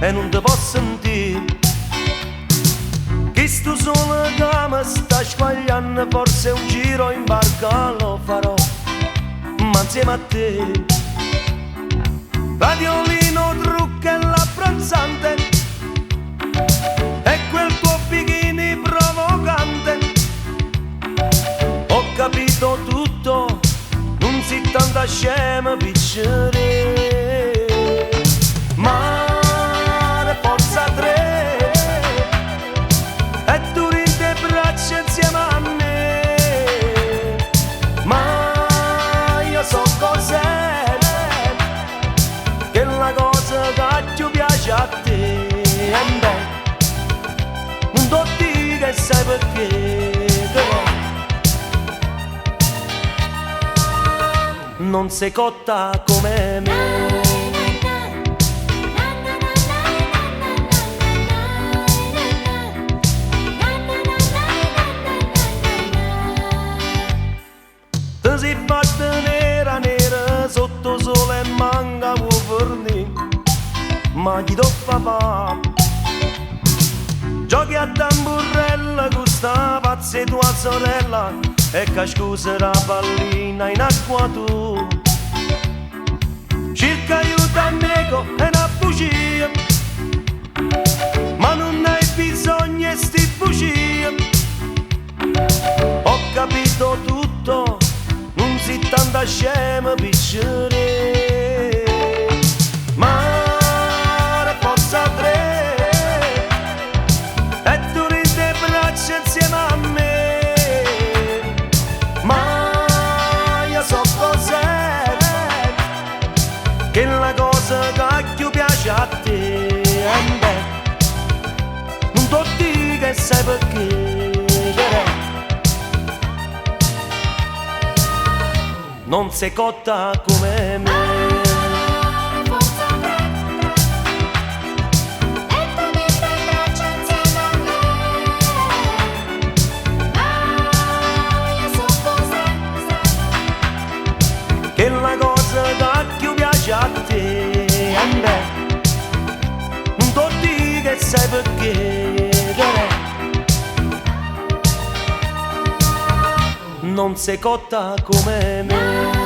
e non ti posso sentire. Che sto solo che mi sta squagliando, forse un giro in barca lo farò, ma insieme a te. Radiolino, trucco e l'abbronzante e quel tuo bikini provocante. Ho capito tutto, non si tanta scema piccere. Mare, forza 3 e tu rinde braccia insieme a me. Ma io so cos'è, che la cosa che più piace a te. E beh, non ti dico che sai perché, però non sei cotta come me. Ti sei fatta nera nera sotto sole e manca un fornì, ma chi do papà? Giochi a tamburella con sta pazza tua sorella e che scusa la pallina in acqua tu. Cerca aiuto amico e una bugia, ma non hai bisogno di sti bugie. Ho capito tutto, non si tanta scema piccere. Mare, forza 3 e tu rinde braccia insieme a me. Ma io so cos'è, che la cosa che più piace a te. E beh, non ti dico che sai perché, non sei cotta come me. Che la cosa che più piace a te. E beh, non ti dico che sai perché, non sei cotta come me.